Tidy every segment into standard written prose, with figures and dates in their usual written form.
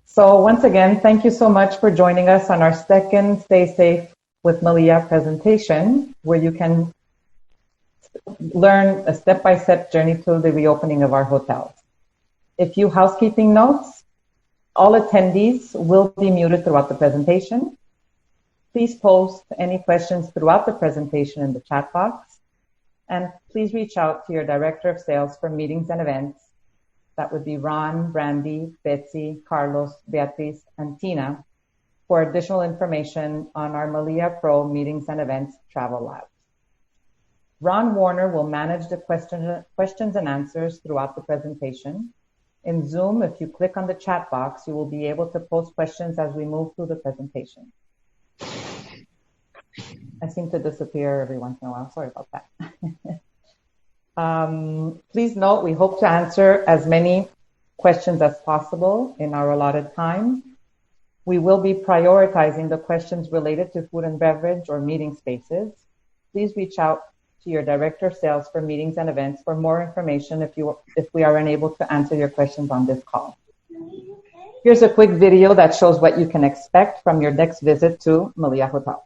So once again, thank you so much for joining us on our second Stay Safe with Melia presentation, where you can learn a step-by-step journey to the reopening of our hotels. A few housekeeping notes. All attendees will be muted throughout the presentation. Please post any questions throughout the presentation in the chat box. And please reach out to your Director of Sales for meetings and events. That would be Ron, Brandy, Betsy, Carlos, Beatriz, and Tina for additional information on our Melia Pro Meetings and Events Travel Labs. Ron Warner will manage the questions and answers throughout the presentation. In Zoom, if you click on the chat box, you will be able to post questions as we move through the presentation. I seem to disappear every once in a while. Sorry about that. Please note, we hope to answer as many questions as possible in our allotted time. We will be prioritizing the questions related to food and beverage or meeting spaces. Please reach out to your Director of Sales for meetings and events for more information if we are unable to answer your questions on this call. Here's a quick video that shows what you can expect from your next visit to Melia Hotel.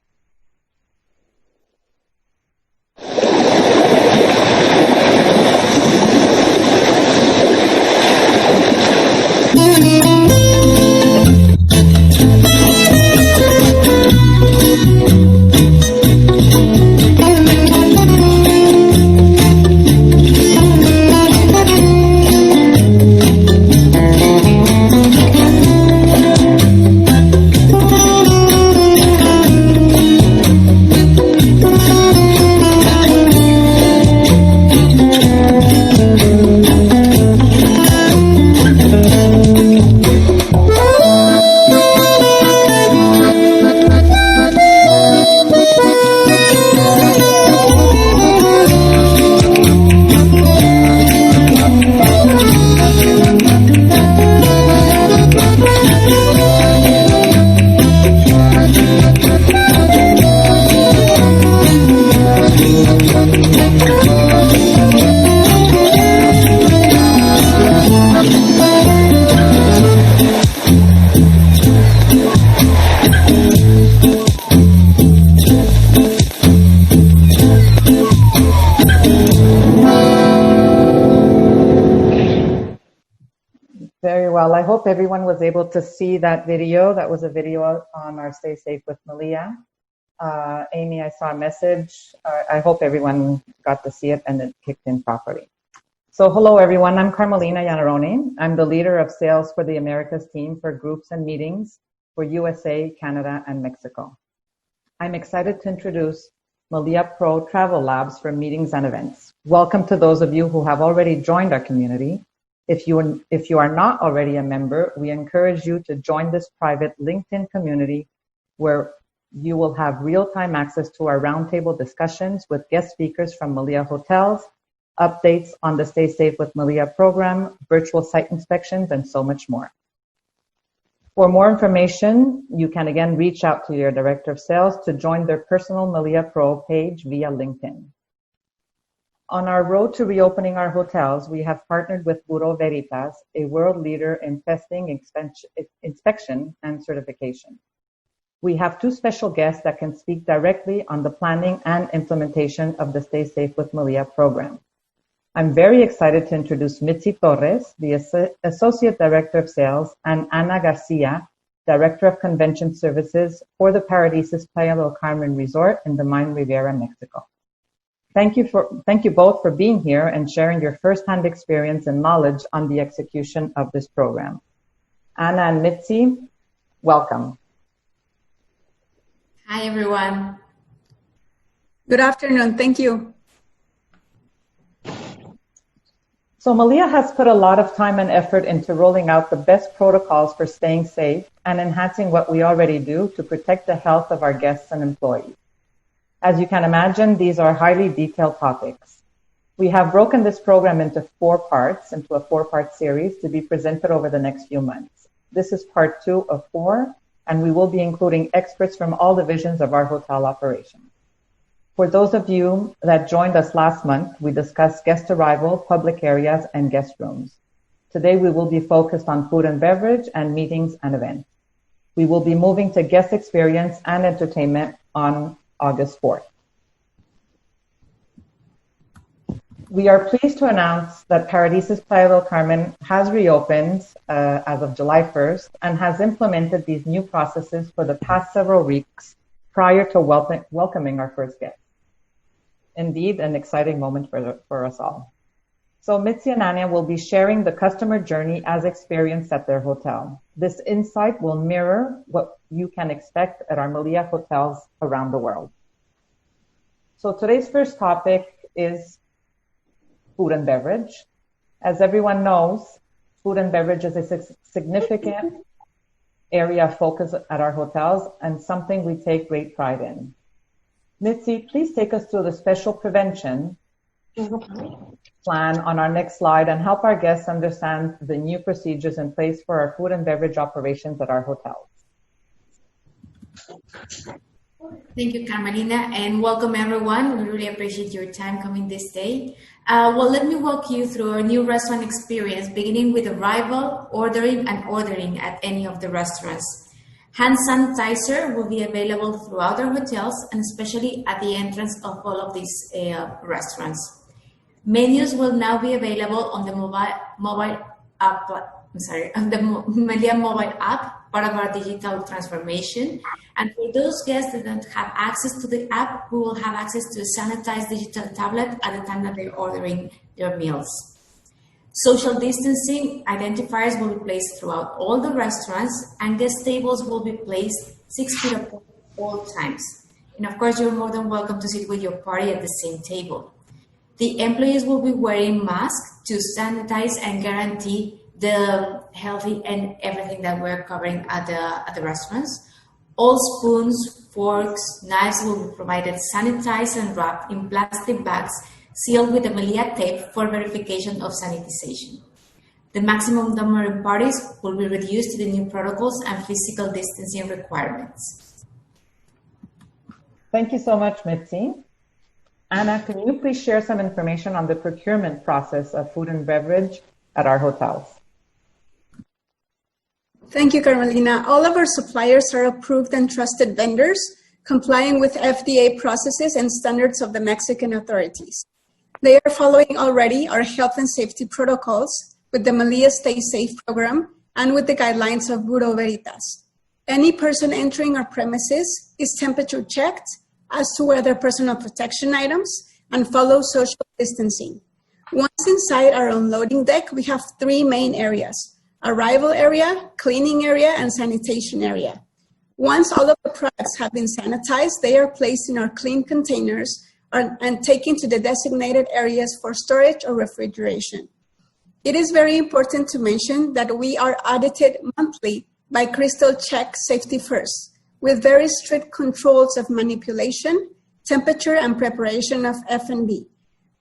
Well, I hope everyone was able to see that video. That was a video on our Stay Safe with Melia. Amy, I saw a message. I hope everyone got to see it and it kicked in properly. So hello, everyone. I'm Carmelina Iannarone. I'm the leader of sales for the Americas team for groups and meetings for USA, Canada, and Mexico. I'm excited to introduce Melia Pro Travel Labs for meetings and events. Welcome to those of you who have already joined our community. If you are not already a member, we encourage you to join this private LinkedIn community where you will have real-time access to our roundtable discussions with guest speakers from Melia Hotels, updates on the Stay Safe with Melia program, virtual site inspections, and so much more. For more information, you can again reach out to your Director of Sales to join their personal Melia Pro page via LinkedIn. On our road to reopening our hotels, we have partnered with Bureau Veritas, a world leader in testing, inspection, and certification. We have two special guests that can speak directly on the planning and implementation of the Stay Safe with Melia program. I'm very excited to introduce Mitzi Torres, the Associate Director of Sales, and Ana Garcia, Director of Convention Services for the Paradisus Playa del Carmen Resort in the Main Riviera, Mexico. Thank you both for being here and sharing your firsthand experience and knowledge on the execution of this program. Anna and Mitzi, welcome. Hi, everyone. Good afternoon. Thank you. So Melia has put a lot of time and effort into rolling out the best protocols for staying safe and enhancing what we already do to protect the health of our guests and employees. As you can imagine, these are highly detailed topics. We have broken this program into a four-part series to be presented over the next few months. This is part 2 of 4, and we will be including experts from all divisions of our hotel operation. For those of you that joined us last month, we discussed guest arrival, public areas, and guest rooms. Today we will be focused on food and beverage and meetings and events. We will be moving to guest experience and entertainment on August 4th. We are pleased to announce that Paradisus Playa del Carmen has reopened as of July 1st and has implemented these new processes for the past several weeks prior to welcoming our first guest. Indeed, an exciting moment for us all. So Mitzi and Anya will be sharing the customer journey as experienced at their hotel. This insight will mirror what you can expect at our Melia hotels around the world. So today's first topic is food and beverage. As everyone knows, food and beverage is a significant area of focus at our hotels and something we take great pride in. Mitzi, please take us through the special prevention plan on our next slide and help our guests understand the new procedures in place for our food and beverage operations at our hotels. Thank you, Carmelina, and welcome everyone. We really appreciate your time coming this day. Let me walk you through our new restaurant experience, beginning with arrival, ordering at any of the restaurants. Hand sanitizer will be available throughout our hotels and especially at the entrance of all of these restaurants. Menus will now be available on the mobile app. On the Melia mobile app, part of our digital transformation. And for those guests that don't have access to the app, we will have access to a sanitized digital tablet at the time that they're ordering their meals. Social distancing identifiers will be placed throughout all the restaurants, and guest tables will be placed 6 feet apart at all times. And of course, you're more than welcome to sit with your party at the same table. The employees will be wearing masks to sanitize and guarantee the healthy and everything that we're covering at the restaurants. All spoons, forks, knives will be provided sanitized and wrapped in plastic bags sealed with the Melia tape for verification of sanitization. The maximum number of parties will be reduced to the new protocols and physical distancing requirements. Thank you so much, Mitzi. Anna, can you please share some information on the procurement process of food and beverage at our hotels? Thank you, Carmelina. All of our suppliers are approved and trusted vendors, complying with FDA processes and standards of the Mexican authorities. They are following already our health and safety protocols with the Melia Stay Safe program and with the guidelines of Bureau Veritas. Any person entering our premises is temperature checked as to wear their personal protection items and follow social distancing. Once inside our unloading deck, we have 3 main areas: arrival area, cleaning area, and sanitation area. Once all of the products have been sanitized, they are placed in our clean containers and taken to the designated areas for storage or refrigeration. It is very important to mention that we are audited monthly by Crystal Check Safety First, with very strict controls of manipulation, temperature, and preparation of F&B.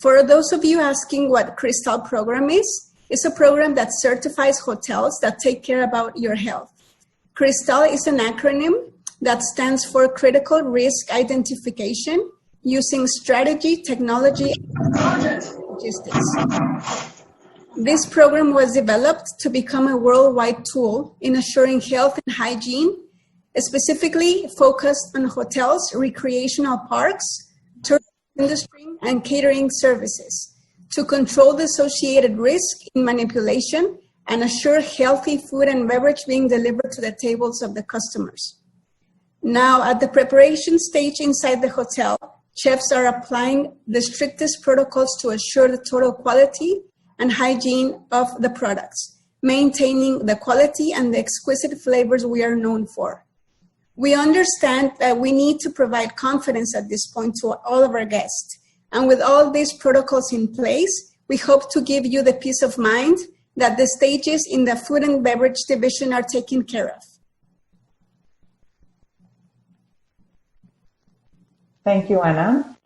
For those of you asking what Crystal program is, it's a program that certifies hotels that take care about your health. Crystal is an acronym that stands for Critical Risk Identification using strategy, technology, and logistics. This program was developed to become a worldwide tool in assuring health and hygiene, specifically focused on hotels, recreational parks, tourism industry, and catering services, to control the associated risk in manipulation and assure healthy food and beverage being delivered to the tables of the customers. Now, at the preparation stage inside the hotel, chefs are applying the strictest protocols to assure the total quality and hygiene of the products, maintaining the quality and the exquisite flavors we are known for. We understand that we need to provide confidence at this point to all of our guests. And with all these protocols in place, we hope to give you the peace of mind that the stages in the food and beverage division are taken care of. Thank you, Anna.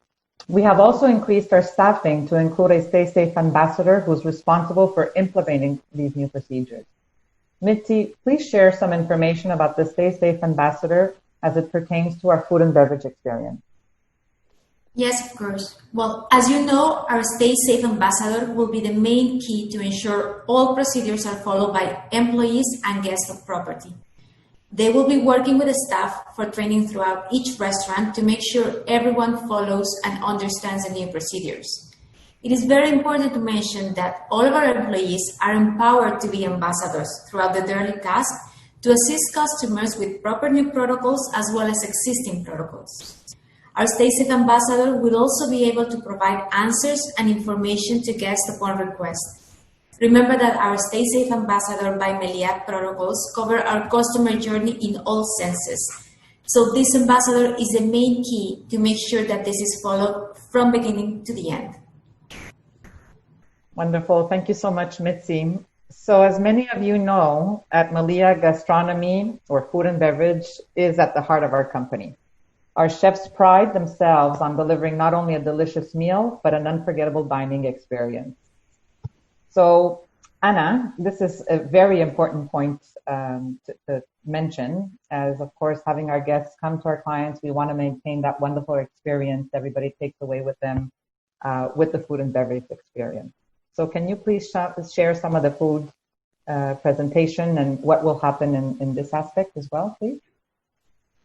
We have also increased our staffing to include a Stay Safe ambassador who's responsible for implementing these new procedures. Mitzi, please share some information about the Stay Safe ambassador as it pertains to our food and beverage experience. Yes, of course. Well, as you know, our Stay Safe ambassador will be the main key to ensure all procedures are followed by employees and guests of property. They will be working with the staff for training throughout each restaurant to make sure everyone follows and understands the new procedures. It is very important to mention that all of our employees are empowered to be ambassadors throughout the daily task to assist customers with proper new protocols as well as existing protocols. Our Stay Safe ambassador will also be able to provide answers and information to guests upon request. Remember that our Stay Safe ambassador by Melia protocols cover our customer journey in all senses. So this ambassador is the main key to make sure that this is followed from beginning to the end. Wonderful. Thank you so much, Mitzi. So as many of you know, at Melia, gastronomy or food and beverage is at the heart of our company. Our chefs pride themselves on delivering not only a delicious meal, but an unforgettable dining experience. So, Anna, this is a very important point to mention, as of course, having our guests come to our clients, we want to maintain that wonderful experience everybody takes away with them with the food and beverage experience. So can you please share some of the food presentation and what will happen in this aspect as well, please?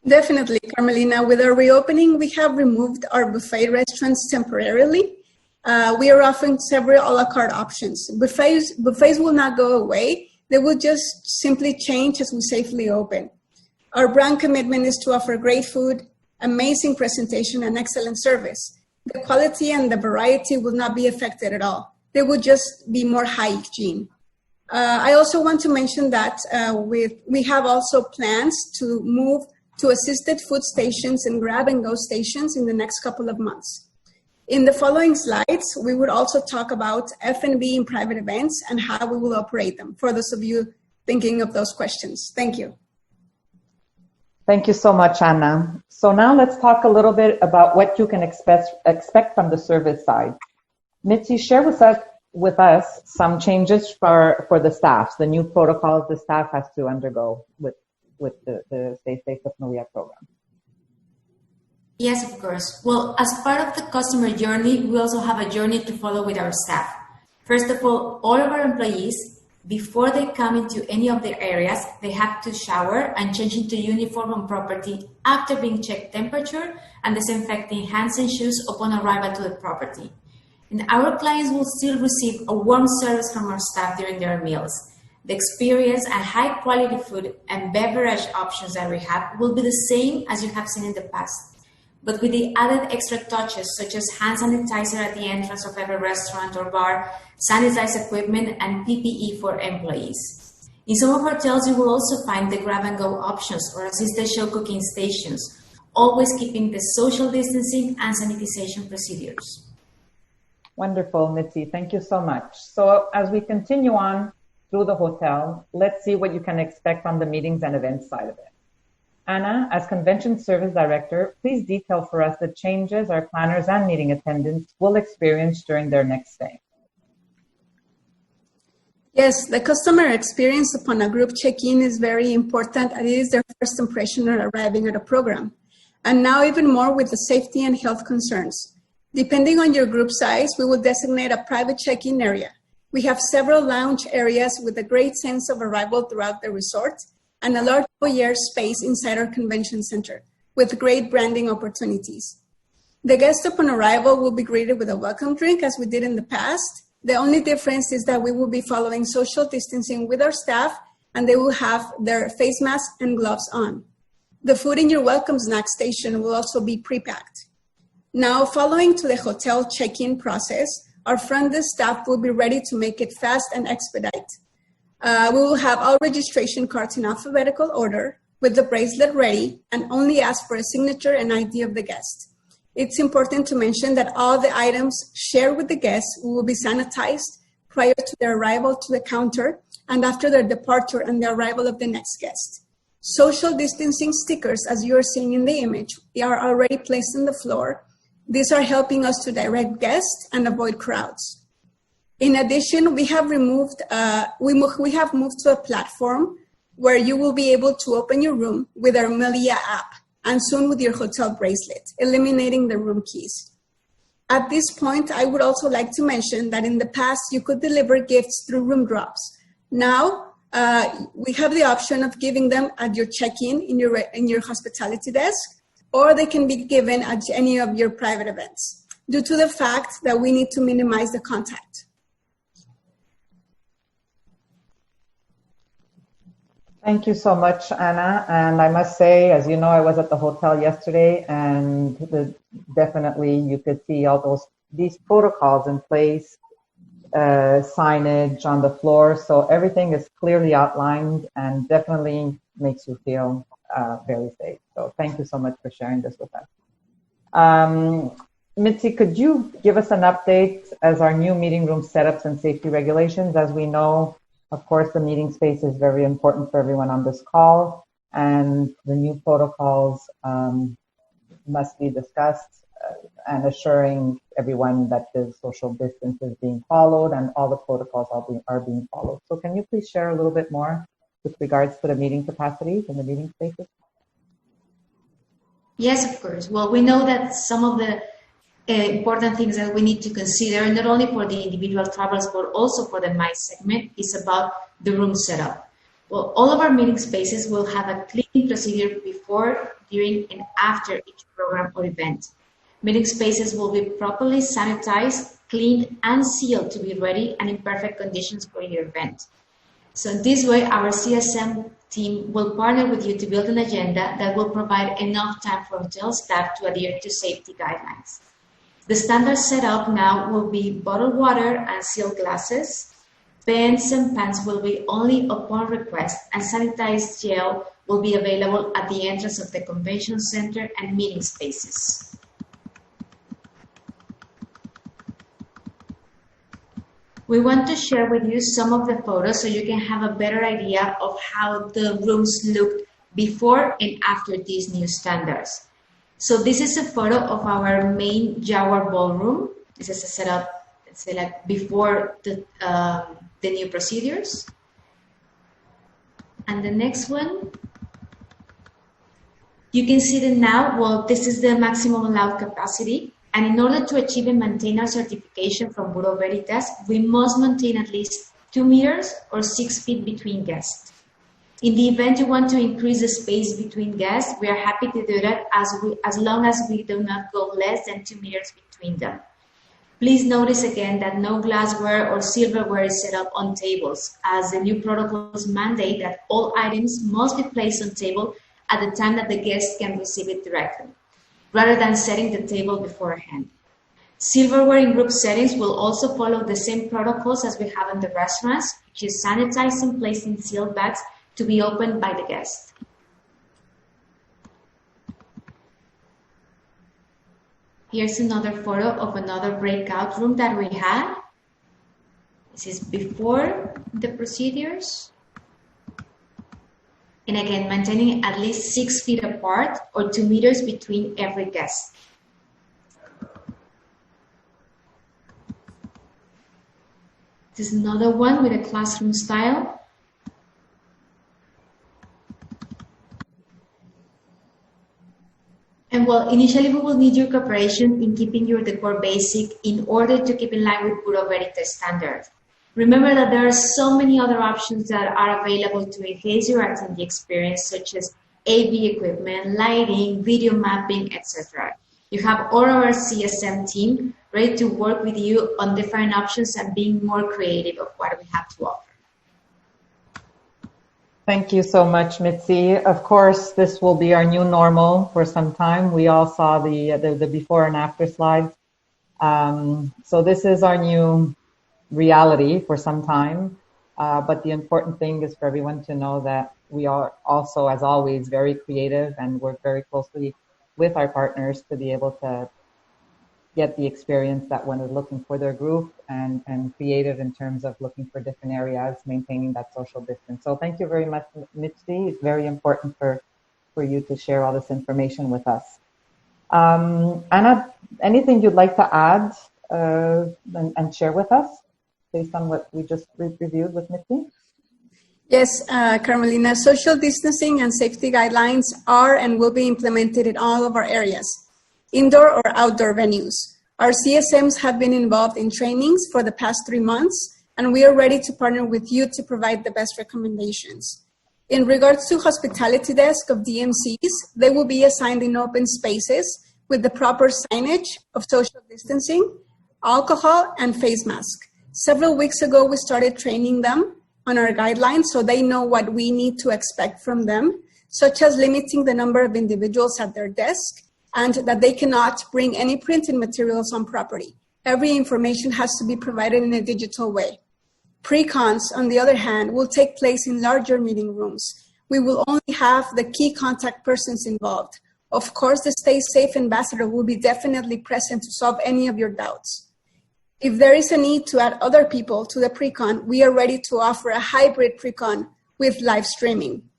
Definitely, Carmelina. With our reopening, we have removed our buffet restaurants temporarily. We are offering several a la carte options. Buffets will not go away. They will just simply change as we safely open. Our brand commitment is to offer great food, amazing presentation, and excellent service. The quality and the variety will not be affected at all. They will just be more hygiene. I also want to mention that we have also plans to move to assisted food stations and grab-and-go stations in the next couple of months. In the following slides, we would also talk about F&B in private events and how we will operate them, for those of you thinking of those questions. Thank you. Thank you so much, Anna. So now let's talk a little bit about what you can expect from the service side. Mitzi, share with us some changes for the staff, the new protocols the staff has to undergo with the Stay Safe with Melia program. Yes, of course. Well, as part of the customer journey, we also have a journey to follow with our staff. First of all of our employees, before they come into any of the areas, they have to shower and change into uniform on property after being checked temperature and disinfecting hands and shoes upon arrival to the property. And our clients will still receive a warm service from our staff during their meals. The experience and high quality food and beverage options that we have will be the same as you have seen in the past, but with the added extra touches such as hand sanitizer at the entrance of every restaurant or bar, sanitized equipment, and PPE for employees. In some of our hotels, you will also find the grab-and-go options or assisted show cooking stations, always keeping the social distancing and sanitization procedures. Wonderful, Mitzi. Thank you so much. So as we continue on through the hotel, let's see what you can expect on the meetings and events side of it. Anna, as Convention Service Director, please detail for us the changes our planners and meeting attendants will experience during their next stay. Yes, the customer experience upon a group check-in is very important, and it is their first impression on arriving at a program. And now even more with the safety and health concerns. Depending on your group size, we will designate a private check-in area. We have several lounge areas with a great sense of arrival throughout the resort and a large foyer space inside our convention center with great branding opportunities. The guest upon arrival will be greeted with a welcome drink as we did in the past. The only difference is that we will be following social distancing with our staff and they will have their face mask and gloves on. The food in your welcome snack station will also be pre-packed. Now, following to the hotel check-in process, our front desk staff will be ready to make it fast and expedite. We will have all registration cards in alphabetical order with the bracelet ready and only ask for a signature and ID of the guest. It's important to mention that all the items shared with the guests will be sanitized prior to their arrival to the counter and after their departure and the arrival of the next guest. Social distancing stickers, as you are seeing in the image, they are already placed on the floor. These are helping us to direct guests and avoid crowds. In addition, we have moved to a platform where you will be able to open your room with our Melia app and soon with your hotel bracelet, eliminating the room keys. At this point, I would also like to mention that in the past, you could deliver gifts through room drops. Now, we have the option of giving them at your check-in in your hospitality desk, or they can be given at any of your private events, due to the fact that we need to minimize the contact. Thank you so much, Anna. And I must say, as you know, I was at the hotel yesterday, and definitely you could see all these protocols in place, signage on the floor. So everything is clearly outlined and definitely makes you feel very safe. So thank you so much for sharing this with us. Mitzi, could you give us an update as our new meeting room setups and safety regulations? As we know, of course, the meeting space is very important for everyone on this call, and the new protocols must be discussed and assuring everyone that the social distance is being followed and all the protocols are being followed. So can you please share a little bit more with regards to the meeting capacities and the meeting spaces? Yes, of course. Well, we know that some of the important things that we need to consider, not only for the individual travelers, but also for the MICE segment, is about the room setup. Well, all of our meeting spaces will have a cleaning procedure before, during, and after each program or event. Meeting spaces will be properly sanitized, cleaned, and sealed to be ready and in perfect conditions for your event. So this way, our CSM team will partner with you to build an agenda that will provide enough time for hotel staff to adhere to safety guidelines. The standard setup now will be bottled water and sealed glasses. Pens and pans will be only upon request, and sanitized gel will be available at the entrance of the convention center and meeting spaces. We want to share with you some of the photos so you can have a better idea of how the rooms looked before and after these new standards. So this is a photo of our main Jaguar ballroom. This is a setup, let's say, like before the new procedures. And the next one, you can see that now, well, this is the maximum allowed capacity. And in order to achieve and maintain our certification from Bureau Veritas, we must maintain at least 2 meters or 6 feet between guests. In the event you want to increase the space between guests, we are happy to do that as long as we do not go less than 2 meters between them. Please notice again that no glassware or silverware is set up on tables, as the new protocols mandate that all items must be placed on table at the time that the guests can receive it directly, rather than setting the table beforehand. Silverware in group settings will also follow the same protocols as we have in the restaurants, which is sanitized and placed in sealed bags to be opened by the guest. Here's another photo of another breakout room that we had. This is before the procedures. And again, maintaining at least 6 feet apart or 2 meters between every guest. This is another one with a classroom style. And well, initially we will need your cooperation in keeping your decor basic in order to keep in line with Bureau Veritas standards. Remember that there are so many other options that are available to enhance your attendee experience, such as AV equipment, lighting, video mapping, etc. You have all our CSM team ready to work with you on different options and being more creative of what we have to offer. Thank you so much, Mitzi. Of course, this will be our new normal for some time. We all saw the before and after slides. So this is our new reality for some time. But the important thing is for everyone to know that we are also, as always, very creative and work very closely with our partners to be able to get the experience that one is looking for their group, and creative in terms of looking for different areas, maintaining that social distance. So thank you very much, Mitzi. It's very important for you to share all this information with us. Anna, anything you'd like to add and share with us based on what we just reviewed with Mitzi? Yes, Carmelina, social distancing and safety guidelines are and will be implemented in all of our areas, indoor or outdoor venues. Our CSMs have been involved in trainings for the past 3 months, and we are ready to partner with you to provide the best recommendations. In regards to hospitality desk of DMCs, they will be assigned in open spaces with the proper signage of social distancing, alcohol, and face mask. Several weeks ago, we started training them on our guidelines so they know what we need to expect from them, such as limiting the number of individuals at their desk and that they cannot bring any printed materials on property. Every information has to be provided in a digital way. Pre-cons, on the other hand, will take place in larger meeting rooms. We will only have the key contact persons involved. Of course, the Stay Safe ambassador will be definitely present to solve any of your doubts. If there is a need to add other people to the pre-con, we are ready to offer a hybrid pre-con with live streaming.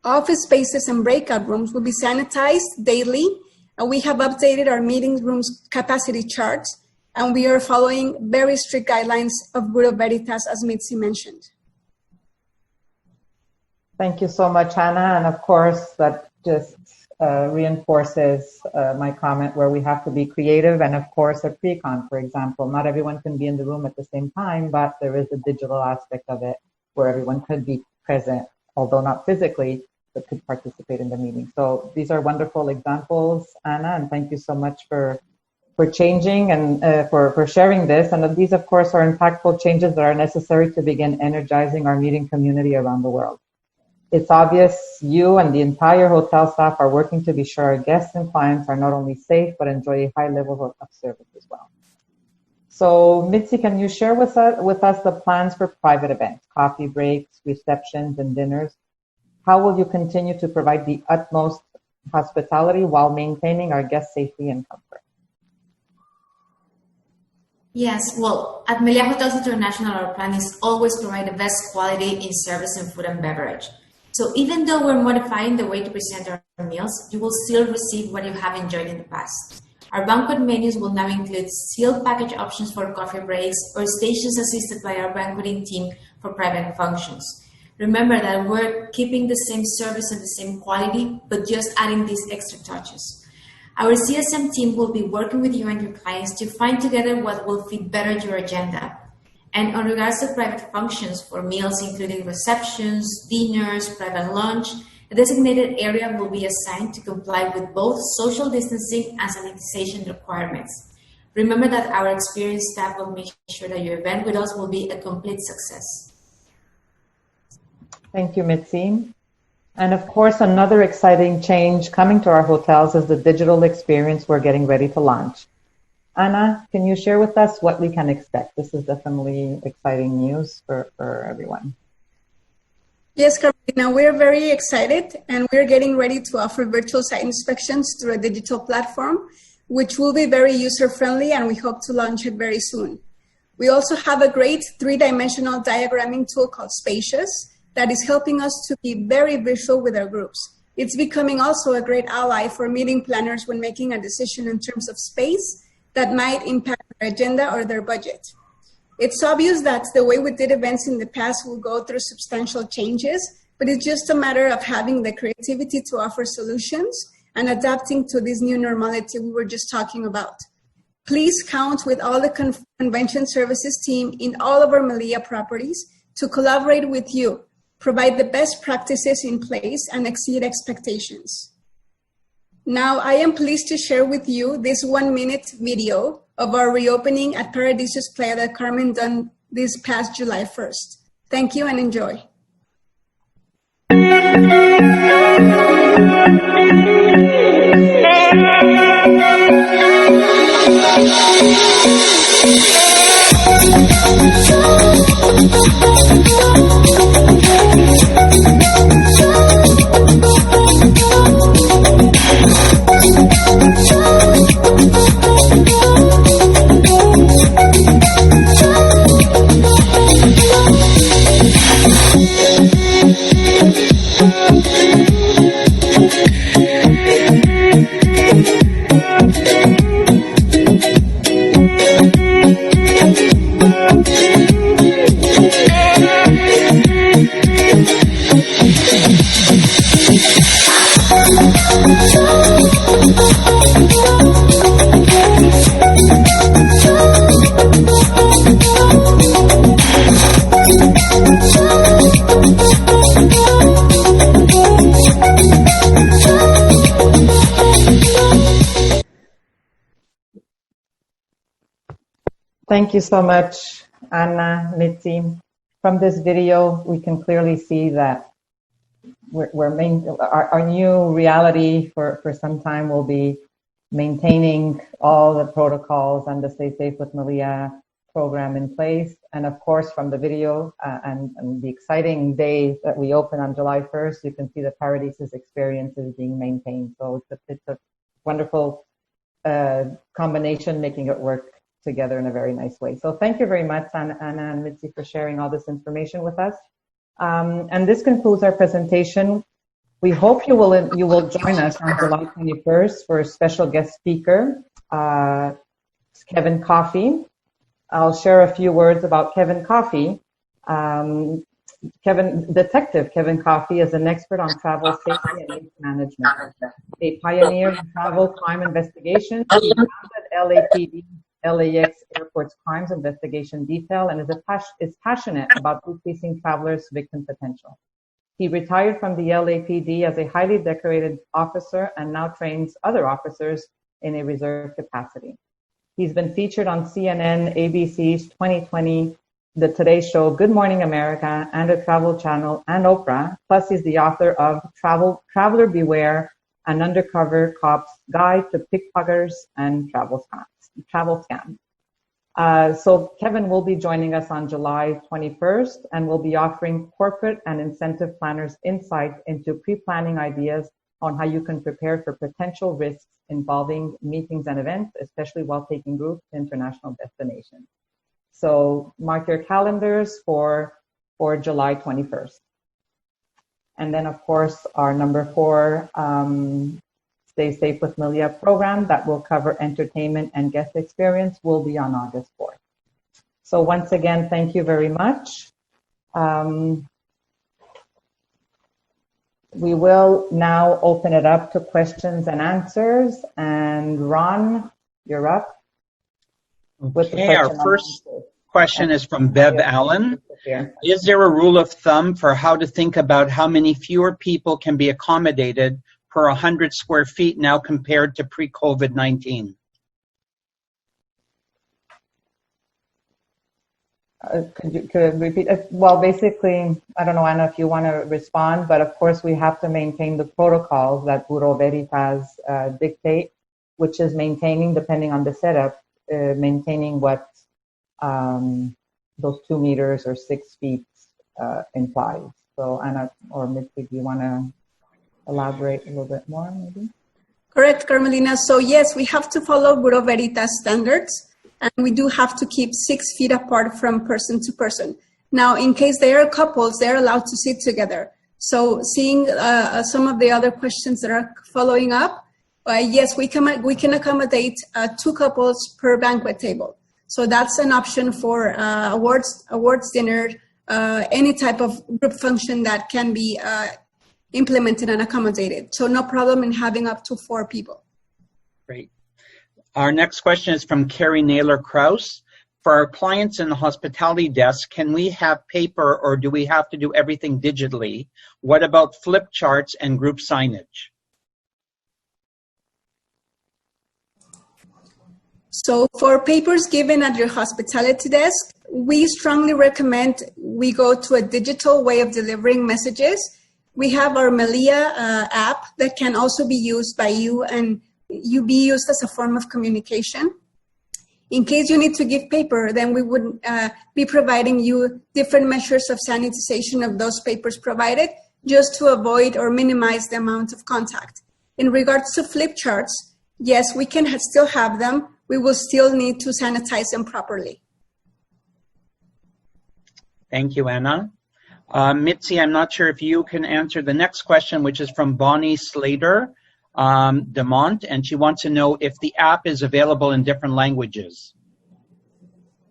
Office spaces and breakout rooms will be sanitized daily, and we have updated our meeting rooms capacity charts, and we are following very strict guidelines of Bureau Veritas, as Mitzi mentioned. Thank you so much, Hannah. And of course, that just reinforces my comment where we have to be creative. And of course, a pre-con, for example, not everyone can be in the room at the same time, but there is a digital aspect of it where everyone could be present, although not physically, but could participate in the meeting. So these are wonderful examples, Anna, and thank you so much for changing and for sharing this. And these, of course, are impactful changes that are necessary to begin energizing our meeting community around the world. It's obvious you and the entire hotel staff are working to be sure our guests and clients are not only safe, but enjoy a high level of service as well. So, Mitzi, can you share with us the plans for private events, coffee breaks, receptions, and dinners? How will you continue to provide the utmost hospitality while maintaining our guest safety and comfort? Yes, well, at Melia Hotels International, our plan is always provide the best quality in service and food and beverage. So even though we're modifying the way to present our meals, you will still receive what you have enjoyed in the past. Our banquet menus will now include sealed package options for coffee breaks or stations assisted by our banqueting team for private functions. Remember that we're keeping the same service and the same quality, but just adding these extra touches. Our CSM team will be working with you and your clients to find together what will fit better your agenda. And on regards to private functions for meals, including receptions, dinners, private lunch, a designated area will be assigned to comply with both social distancing and sanitization requirements. Remember that our experienced staff will make sure that your event with us will be a complete success. Thank you, Mitzi. And of course, another exciting change coming to our hotels is the digital experience we're getting ready to launch. Anna, can you share with us what we can expect? This is definitely exciting news for everyone. Yes, Carolina, we're very excited and we're getting ready to offer virtual site inspections through a digital platform, which will be very user-friendly, and we hope to launch it very soon. We also have a great 3-dimensional diagramming tool called Spacious that is helping us to be very visual with our groups. It's becoming also a great ally for meeting planners when making a decision in terms of space that might impact their agenda or their budget. It's obvious that the way we did events in the past will go through substantial changes, but it's just a matter of having the creativity to offer solutions and adapting to this new normality we were just talking about. Please count with all the convention services team in all of our Melia properties to collaborate with you, provide the best practices in place, and exceed expectations. Now, I am pleased to share with you this 1-minute video of our reopening at Paradisus Playa del Carmen done this past July 1st. Thank you and enjoy. Thank you so much, Anna, Mitzi. From this video, we can clearly see that our new reality for some time will be maintaining all the protocols and the Stay Safe with Melia program in place. And of course, from the video and the exciting day that we open on July 1st, you can see the Paradises experience is being maintained. So it's a wonderful combination, making it work together in a very nice way. So thank you very much, Anna and Mitzi, for sharing all this information with us. And this concludes our presentation. We hope you will join us on July 21st for a special guest speaker, Kevin Coffey. I'll share a few words about Kevin Coffey. Detective Kevin Coffey is an expert on travel safety and risk management, a pioneer in travel crime investigation. He founded LAPD, LAX Airport's Crimes Investigation Detail, and is passionate about increasing travelers' victim potential. He retired from the LAPD as a highly decorated officer and now trains other officers in a reserve capacity. He's been featured on CNN, ABC's 2020, The Today Show, Good Morning America, and the Travel Channel, and Oprah. Plus, he's the author of Traveler Beware, An Undercover Cop's Guide to Pickpocketers and Travel Scams. So Kevin will be joining us on July 21st, and will be offering corporate and incentive planners insight into pre-planning ideas on how you can prepare for potential risks involving meetings and events, especially while taking groups to international destinations. So mark your calendars for July 21st. And then, of course, our number 4 Stay Safe with Melia program that will cover entertainment and guest experience will be on August 4th. So once again, thank you very much. We will now open it up to questions and answers. And Ron, you're up. Okay, our first question is from Bev Allen. Is there a rule of thumb for how to think about how many fewer people can be accommodated per 100 square feet now compared to pre-COVID-19? Could you repeat? Well, basically, I don't know, Anna, if you want to respond, but of course we have to maintain the protocols that Bureau Veritas dictate, which is maintaining, depending on the setup, maintaining what those 2 meters or 6 feet implies. So Anna or Mitzi, do you want to elaborate a little bit more, maybe? Correct, Carmelina. So yes, we have to follow Bureau Veritas standards, and we do have to keep 6 feet apart from person to person. Now, in case they are couples, they're allowed to sit together. So seeing some of the other questions that are following up, yes, we can accommodate 2 couples per banquet table. So that's an option for awards dinner, any type of group function that can be implemented and accommodated. So no problem in having up to 4 people. Great. Our next question is from Carrie Naylor-Krause. For our clients in the hospitality desk, can we have paper or do we have to do everything digitally? What about flip charts and group signage? So for papers given at your hospitality desk, we strongly recommend we go to a digital way of delivering messages. We have our Melia app that can also be used by you and be used as a form of communication. In case you need to give paper, then we would be providing you different measures of sanitization of those papers provided, just to avoid or minimize the amount of contact. In regards to flip charts, yes, we can still have them. We will still need to sanitize them properly. Thank you, Anna. Mitzi, I'm not sure if you can answer the next question, which is from Bonnie Slater Demont, and she wants to know if the app is available in different languages.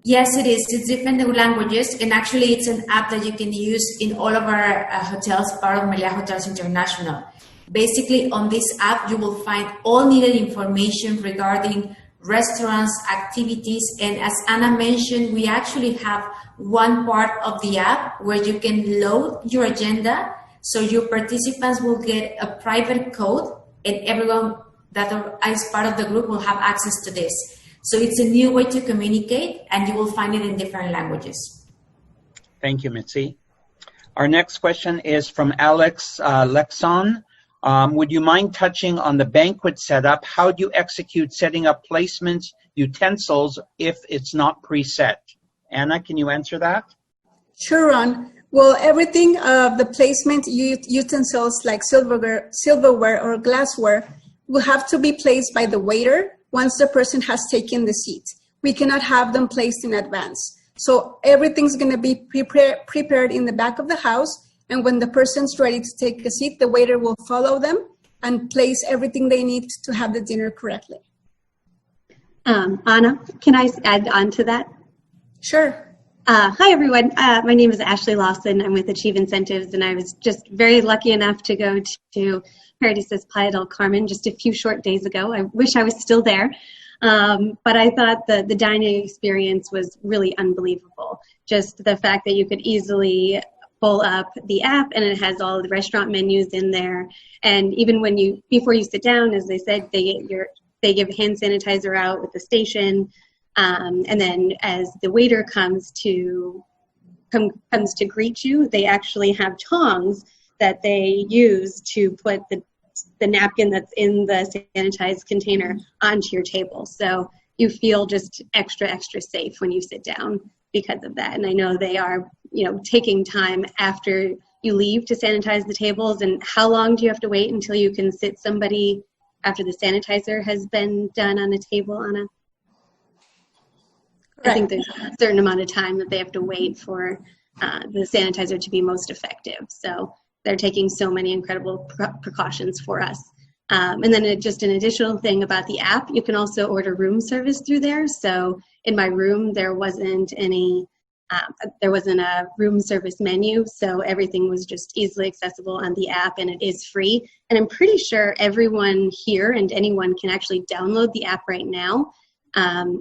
Yes, it is. It's different languages, and actually it's an app that you can use in all of our hotels, part of Melia Hotels International. Basically, on this app, you will find all needed information regarding restaurants, activities, and as Anna mentioned, we actually have one part of the app where you can load your agenda, so your participants will get a private code, and everyone that is part of the group will have access to this. So it's a new way to communicate, and you will find it in different languages. Thank you, Mitzi. Our next question is from Alex Lexon. Would you mind touching on the banquet setup? How do you execute setting up placements, utensils, if it's not preset? Anna, can you answer that? Sure, Ron. Well, everything, the placement utensils like silverware or glassware will have to be placed by the waiter once the person has taken the seat. We cannot have them placed in advance. So everything's going to be prepared in the back of the house, and when the person's ready to take a seat, the waiter will follow them and place everything they need to have the dinner correctly. Anna, can I add on to that? Sure. Hi, everyone. My name is Ashley Lawson. I'm with Achieve Incentives, and I was just very lucky enough to go to Paradise's Playa del Carmen just a few short days ago. I wish I was still there. But I thought the dining experience was really unbelievable. Just the fact that you could easily pull up the app and it has all the restaurant menus in there. And even before you sit down, as they said, they give hand sanitizer out with the station. And then as the waiter comes to greet you, they actually have tongs that they use to put the napkin that's in the sanitized container onto your table. So you feel just extra safe when you sit down because of that. And I know they are, taking time after you leave to sanitize the tables. And how long do you have to wait until you can sit somebody after the sanitizer has been done on a table, Anna? I think there's a certain amount of time that they have to wait for the sanitizer to be most effective. So they're taking so many incredible precautions for us. And then just an additional thing about the app, you can also order room service through there. So in my room, there wasn't a room service menu. So everything was just easily accessible on the app, and it is free. And I'm pretty sure everyone here and anyone can actually download the app right now.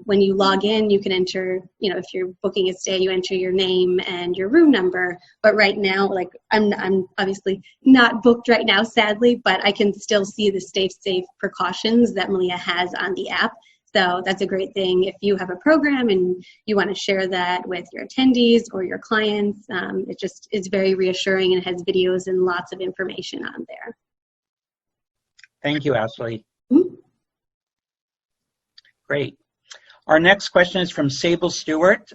When you log in, you can enter, if you're booking a stay, you enter your name and your room number. But right now, I'm obviously not booked right now, sadly, but I can still see the stay safe precautions that Melia has on the app. So that's a great thing. If you have a program and you want to share that with your attendees or your clients, it's very reassuring, and it has videos and lots of information on there. Thank you, Ashley. Mm-hmm. Great. Our next question is from Sable Stewart.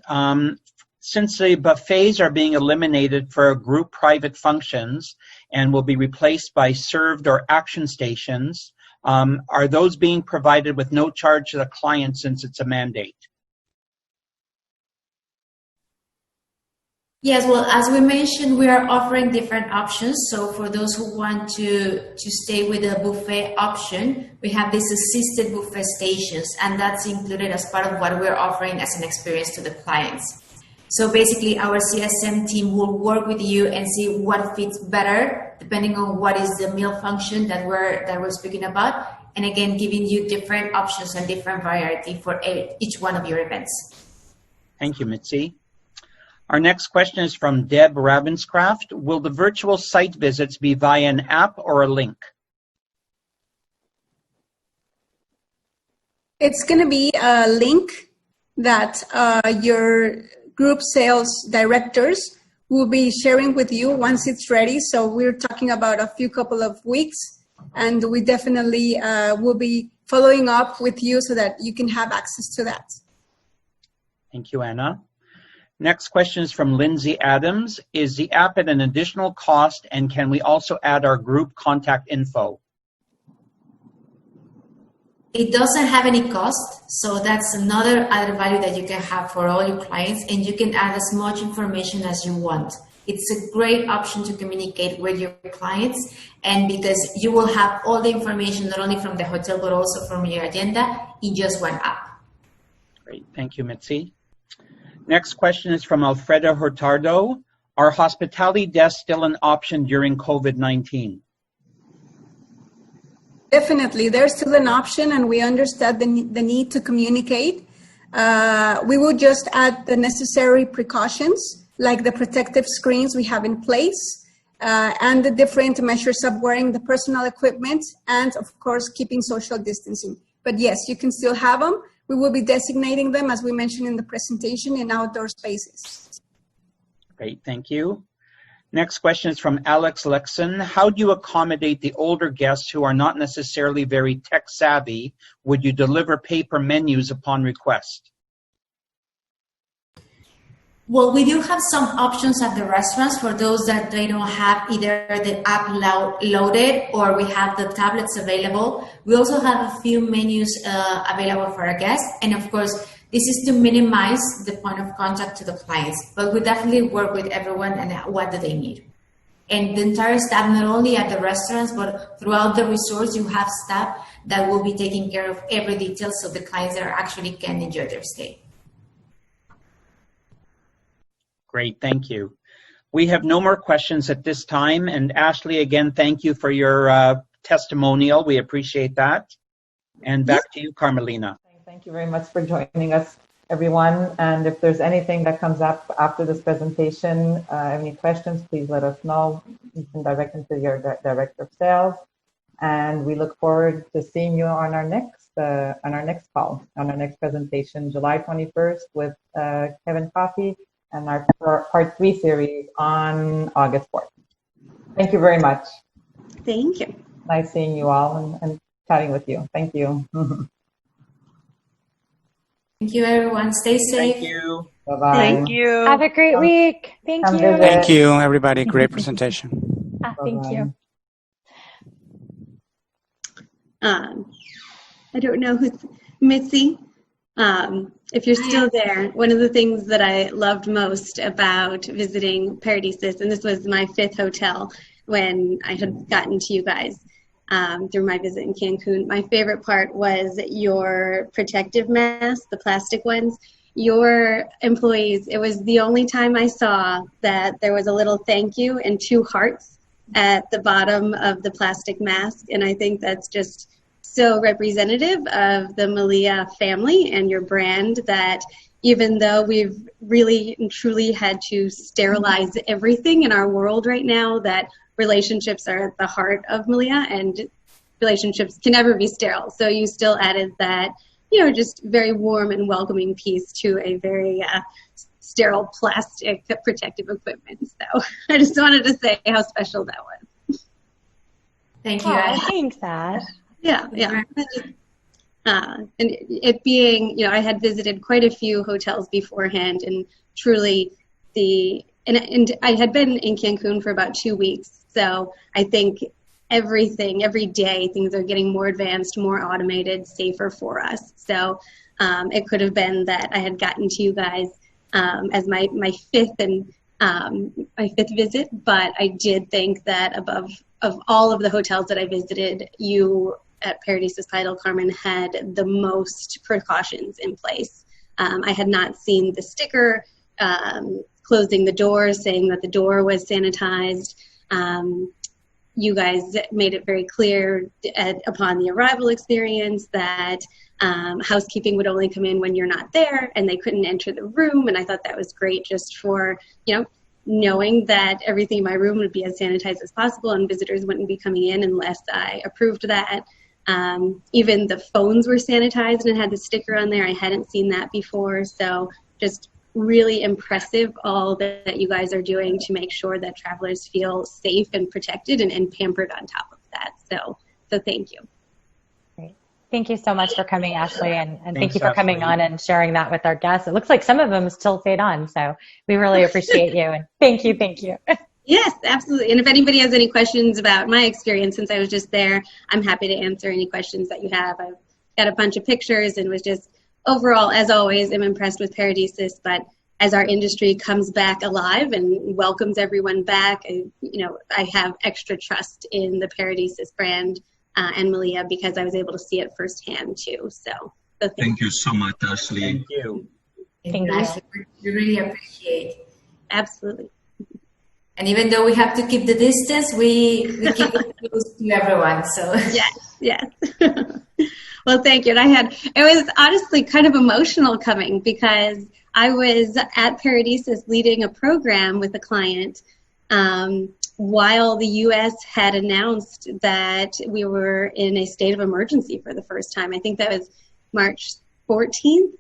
Since the buffets are being eliminated for group private functions and will be replaced by served or action stations, are those being provided with no charge to the client since it's a mandate? Yes, well, as we mentioned, we are offering different options. So for those who want to stay with a buffet option, we have these assisted buffet stations, and that's included as part of what we're offering as an experience to the clients. So basically, our CSM team will work with you and see what fits better, depending on what is the meal function that we're speaking about. And again, giving you different options and different variety for each one of your events. Thank you, Mitzi. Our next question is from Deb Ravenscraft. Will the virtual site visits be via an app or a link? It's going to be a link that your group sales directors will be sharing with you once it's ready. So we're talking about a couple of weeks, and we definitely will be following up with you so that you can have access to that. Thank you, Anna. Next question is from Lindsay Adams. Is the app at an additional cost, and can we also add our group contact info? It doesn't have any cost, so that's another added value that you can have for all your clients, and you can add as much information as you want. It's a great option to communicate with your clients, and because you will have all the information not only from the hotel but also from your agenda in just one app. Great, thank you, Mitzi. Next question is from Alfredo Hurtado. Are hospitality desks still an option during COVID-19? Definitely, they're still an option, and we understand the need to communicate. We will just add the necessary precautions, like the protective screens we have in place, and the different measures of wearing the personal equipment, and of course, keeping social distancing. But yes, you can still have them. We will be designating them, as we mentioned in the presentation, in outdoor spaces. Great, thank you. Next question is from Alex Lexon. How do you accommodate the older guests who are not necessarily very tech savvy? Would you deliver paper menus upon request? Well, we do have some options at the restaurants for those that they don't have either the app loaded or we have the tablets available. We also have a few menus available for our guests. And of course, this is to minimize the point of contact to the clients, but we definitely work with everyone and what do they need. And the entire staff, not only at the restaurants, but throughout the resorts, you have staff that will be taking care of every detail so the clients that actually can enjoy their stay. Great, thank you. We have no more questions at this time. And Ashley, again, thank you for your testimonial. We appreciate that. And back to you, Carmelina. Thank you very much for joining us, everyone. And if there's anything that comes up after this presentation, any questions, please let us know. You can direct them to your director of sales. And we look forward to seeing you on our next call, on our next presentation, July 21st with Kevin Coffey, and our part 3 series on August 4th. Thank you very much. Thank you. Nice seeing you all and chatting with you. Thank you. Thank you, everyone. Stay safe. Thank you. Bye-bye. Thank you. Have a great week. Thank you. Thank you, everybody. Great presentation. Thank you. I don't know who's Mitzi. If you're still there, one of the things that I loved most about visiting Paradisus, and this was my 5th hotel when I had gotten to you guys through my visit in Cancun, my favorite part was your protective masks, the plastic ones. Your employees, it was the only time I saw that there was a little thank you and 2 hearts at the bottom of the plastic mask, and I think that's just so representative of the Melia family and your brand, that even though we've really and truly had to sterilize everything in our world right now, that relationships are at the heart of Melia and relationships can never be sterile. So you still added that, just very warm and welcoming piece to a very sterile plastic protective equipment. So I just wanted to say how special that was. Thank you. Thanks, Ash. Yeah. And it being, I had visited quite a few hotels beforehand, and truly and I had been in Cancun for about 2 weeks. So I think every day, things are getting more advanced, more automated, safer for us. So it could have been that I had gotten to you guys as my 5th my 5th visit, but I did think that of all of the hotels that I visited, you at Paradisus Playa del Carmen had the most precautions in place. I had not seen the sticker closing the doors, saying that the door was sanitized. You guys made it very clear upon the arrival experience that housekeeping would only come in when you're not there, and they couldn't enter the room. And I thought that was great, just for, knowing that everything in my room would be as sanitized as possible and visitors wouldn't be coming in unless I approved that. Even the phones were sanitized and had the sticker on there. I hadn't seen that before. So just really impressive all that you guys are doing to make sure that travelers feel safe and protected and pampered on top of that. So thank you. Great. Thank you so much for coming, Ashley, and thank you for Ashley. coming on and sharing that with our guests. It looks like some of them still stayed on, so we really appreciate you. And thank you. Yes, absolutely. And if anybody has any questions about my experience since I was just there, I'm happy to answer any questions that you have. I've got a bunch of pictures and was just overall, as always, I'm impressed with Paradisus. But as our industry comes back alive and welcomes everyone back, I have extra trust in the Paradisus brand and Melia because I was able to see it firsthand too. So thank you so much, Ashley. Thank you. Thank you. We really appreciate it. Absolutely. And even though we have to keep the distance, we keep it close to everyone. So yes. Well, thank you. And it was honestly kind of emotional coming because I was at Paradisus leading a program with a client while the U.S. had announced that we were in a state of emergency for the first time. I think that was March 14th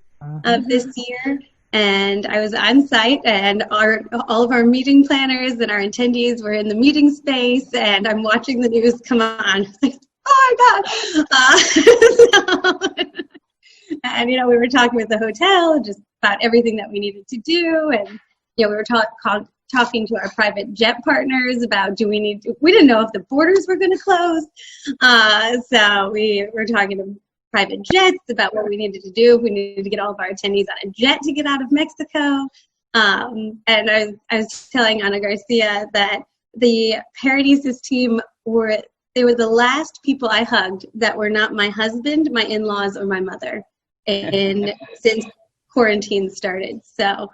of this year. And I was on site, and all of our meeting planners and our attendees were in the meeting space, and I'm watching the news come on. Like, oh my God. And, we were talking with the hotel just about everything that we needed to do. And, we were talking to our private jet partners about we didn't know if the borders were going to close. So we were talking to private jets about what we needed to do. We needed to get all of our attendees on a jet to get out of Mexico. And I was telling Ana Garcia that the Paradisus team were the last people I hugged that were not my husband, my in-laws, or my mother, since quarantine started. So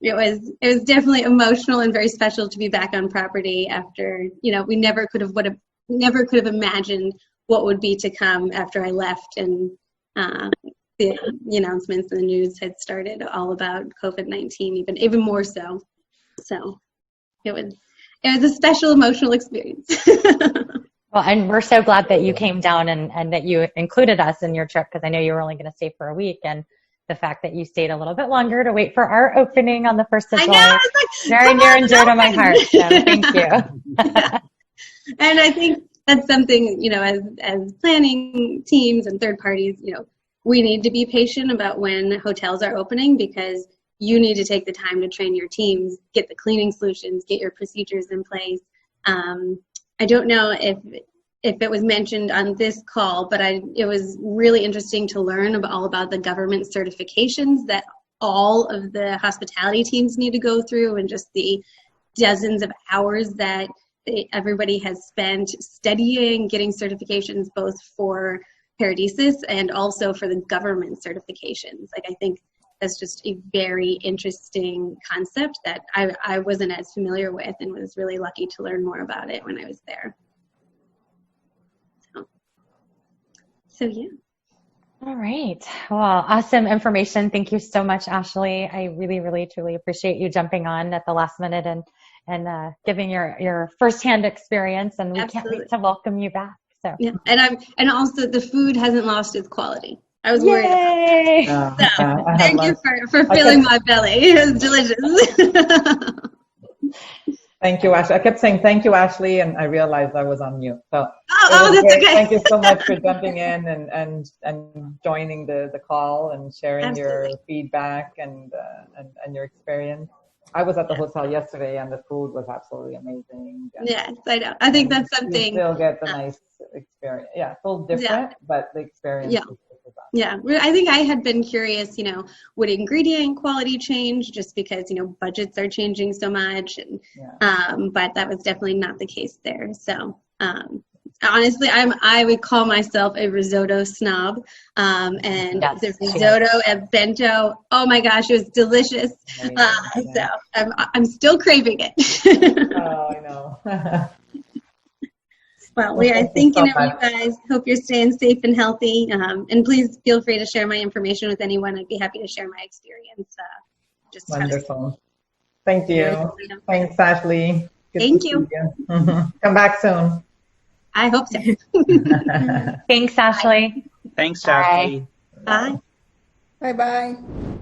it was definitely emotional and very special to be back on property after, we never could have imagined what would be to come after I left, and the announcements in the news had started all about COVID-19, even more so. So it was a special emotional experience. Well, and we're so glad that you came down and that you included us in your trip, because I know you were only going to stay for a week, and the fact that you stayed a little bit longer to wait for our opening on the 1st of July. I know, it's like, very near and dear to my heart, so thank you. Yeah. And I think that's something, as planning teams and third parties, we need to be patient about when hotels are opening, because you need to take the time to train your teams, get the cleaning solutions, get your procedures in place. I don't know if it was mentioned on this call, but it was really interesting to learn all about the government certifications that all of the hospitality teams need to go through, and just the dozens of hours that everybody has spent studying, getting certifications both for Paradisus and also for the government certifications. Like, I think that's just a very interesting concept that I wasn't as familiar with, and was really lucky to learn more about it when I was there. So yeah. All right. Well, awesome information. Thank you so much, Ashley. I really, really, truly appreciate you jumping on at the last minute and giving your firsthand experience. And we Absolutely. Can't wait to welcome you back. So yeah, and also the food hasn't lost its quality. I was worried about that. So thank you for filling my belly. It was delicious. Thank you, Ashley. I kept saying thank you, Ashley, and I realized I was on mute. So that's okay. Thank you so much for jumping in and joining the call and sharing Absolutely. your feedback and your experience. I was at the hotel yesterday, and the food was absolutely amazing. Yes, I know. I think that's something. You still get the nice experience. Yeah, it's a little different, but the experience. Yeah, I think I had been curious, would ingredient quality change just because, budgets are changing so much, and but that was definitely not the case there. So honestly, I would call myself a risotto snob, and the risotto at Bento, oh my gosh, it was delicious. So I'm still craving it. Oh, I know. Well, we are thinking of you guys. Hope you're staying safe and healthy. And please feel free to share my information with anyone. I'd be happy to share my experience. Wonderful. Thank you. Thanks, Ashley. Good Thank you. Come back soon. I hope so. Thanks, Ashley. Thanks, Ashley. Bye. Bye-bye.